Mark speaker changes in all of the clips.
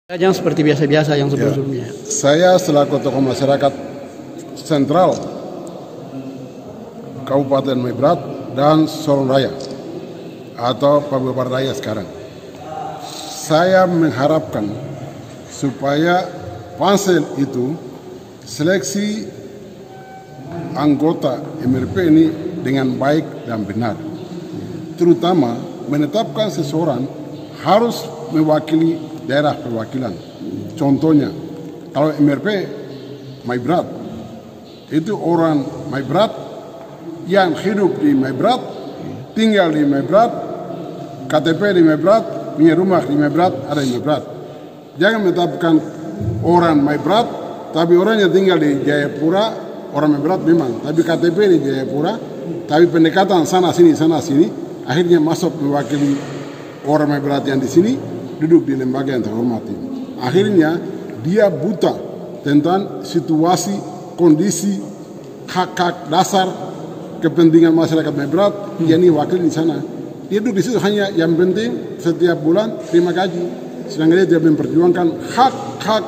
Speaker 1: Jangan seperti biasa-biasa yang sebelumnya.
Speaker 2: Saya selaku tokoh masyarakat sentral Kabupaten Maibrat dan Sorong Raya atau Pabuabar Raya sekarang, saya mengharapkan supaya pansel itu seleksi anggota MRP ini dengan baik dan benar, terutama menetapkan seseorang harus mewakili daerah perwakilan. Contohnya, kalau MRP Maibrat, itu orang Maibrat yang hidup di Maibrat, tinggal di Maibrat, KTP di Maibrat, punya rumah di Maibrat, ada di Maibrat. Jangan menetapkan orang Maibrat, tapi orangnya tinggal di Jayapura, orang Maibrat memang, tapi KTP di Jayapura, tapi pendekatan sana sini, akhirnya masuk mewakili orang Maibrat yang di sini, duduk di lembaga yang terhormat ini. Akhirnya dia buta tentang situasi, kondisi, hak-hak dasar, kepentingan masyarakat Maibrat, dia ini wakil di sana. Dia duduk di situ hanya yang penting setiap bulan terima gaji. Sedangkan dia tidak memperjuangkan hak-hak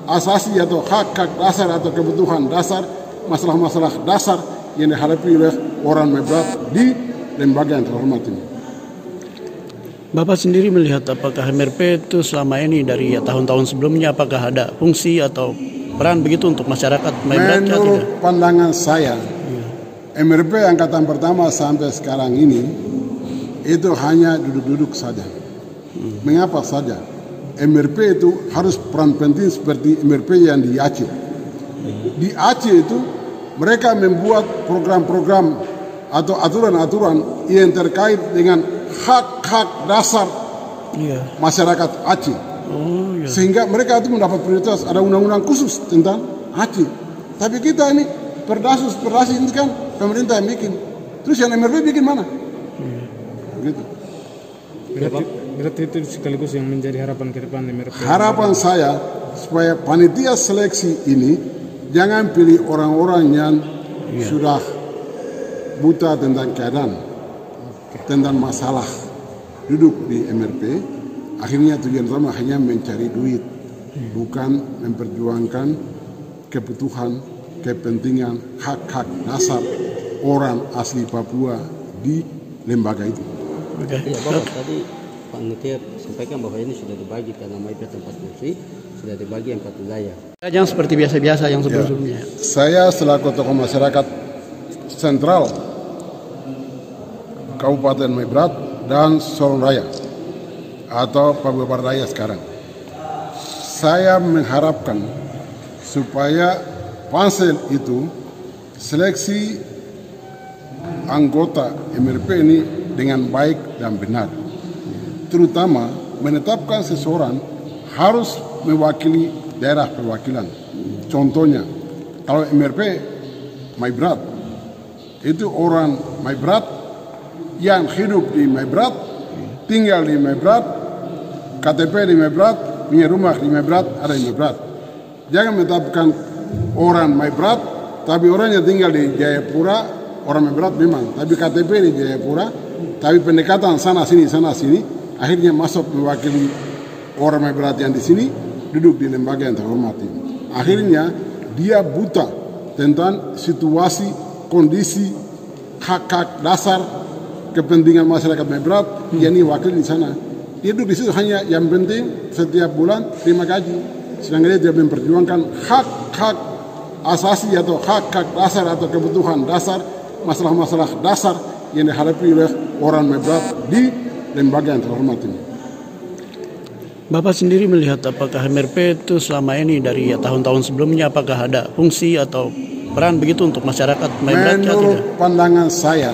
Speaker 2: asasi atau hak-hak dasar atau kebutuhan dasar, masalah-masalah dasar yang dihadapi oleh orang Maibrat di lembaga yang terhormat ini.
Speaker 1: Bapak sendiri melihat apakah MRP itu selama ini dari tahun-tahun sebelumnya apakah ada fungsi atau peran begitu untuk masyarakat Maibrat?
Speaker 2: Menurut pandangan saya, MRP angkatan pertama sampai sekarang ini itu hanya duduk-duduk saja. Mengapa saja? MRP itu harus peran penting seperti MRP yang di Aceh. Di Aceh itu mereka membuat program-program atau aturan-aturan yang terkait dengan hak-hak dasar masyarakat Aceh. Sehingga mereka itu mendapat prioritas, ada undang-undang khusus tentang Aceh. Tapi kita ini perdasus ini kan pemerintah yang bikin. Terus yang MRP bikin mana? Gitu.
Speaker 3: Berarti itu sekaligus yang menjadi harapan ke depan MRP.
Speaker 2: Harapan saya supaya panitia seleksi ini jangan pilih orang-orang yang sudah buta tentang keadaan, tentang masalah, duduk di MRP, akhirnya tujuan utama hanya mencari duit, bukan memperjuangkan kebutuhan, kepentingan, hak-hak dasar orang asli Papua di lembaga itu.
Speaker 4: Ya, Bapak, tadi Pak Nutir sampaikan bahwa ini sudah dibagi karena Maibrat tempat fungsi, sudah dibagi 4 wilayah.
Speaker 1: Jangan seperti biasa-biasa yang sebelumnya.
Speaker 2: Saya selaku tokoh masyarakat sentral Kabupaten Maibrat dan Sorong Raya atau Pabuabar Raya sekarang, saya mengharapkan supaya pansel itu seleksi anggota MRP ini dengan baik dan benar, terutama menetapkan seseorang harus mewakili daerah perwakilan. Contohnya, kalau MRP Maibrat, itu orang Maibrat yang hidup di Maibrat, tinggal di Maibrat, KTP di Maibrat, punya rumah di Maibrat, ada di Maibrat. Jangan menetapkan orang Maibrat, tapi orangnya tinggal di Jayapura, orang Maibrat memang, tapi KTP di Jayapura, tapi pendekatan sana sini, akhirnya masuk mewakili orang Maibrat yang di sini, duduk di lembaga yang terhormat ini. Akhirnya dia buta tentang situasi, kondisi, hak-hak dasar, kepentingan masyarakat Maibrat, dia ini wakil di sana. Dia duduk di situ hanya yang penting setiap bulan terima gaji. Sedangkan dia tidak memperjuangkan hak-hak asasi atau hak-hak dasar atau kebutuhan dasar, masalah-masalah dasar yang dihadapi oleh orang Maibrat di lembaga yang terhormat ini.
Speaker 1: Bapak sendiri melihat apakah MRP itu selama ini dari tahun-tahun sebelumnya apakah ada fungsi atau peran begitu untuk masyarakat Maibrat?
Speaker 2: Menurut pandangan saya,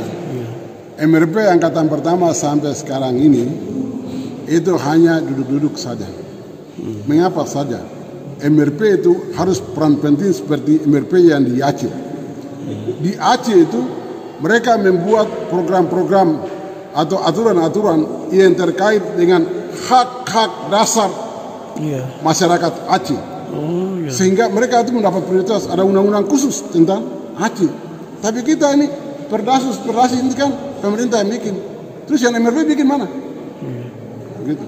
Speaker 2: MRP angkatan pertama sampai sekarang ini itu hanya duduk-duduk saja. Mengapa saja? MRP itu harus peran penting seperti MRP yang di Aceh. Di Aceh itu mereka membuat program-program atau aturan-aturan yang terkait dengan hak-hak dasar masyarakat Aceh. Sehingga mereka itu mendapat prioritas, ada undang-undang khusus tentang Aceh. Tapi kita ini perdasus ini kan pemerintah yang bikin. Terus yang MRP bikin mana? Gitu.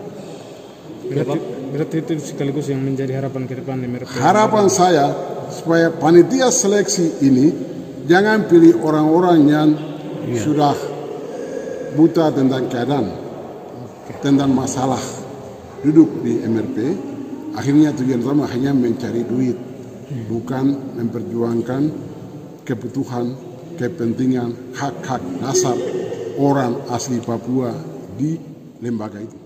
Speaker 3: Berarti itu sekaligus yang menjadi harapan ke depan MRP.
Speaker 2: Harapan saya supaya panitia seleksi ini jangan pilih orang-orang yang sudah buta tentang keadaan, tentang masalah duduk di MRP. Akhirnya tujuan utama hanya mencari duit, bukan memperjuangkan kebutuhan, kepentingan, hak-hak dasar orang asli Papua di lembaga itu.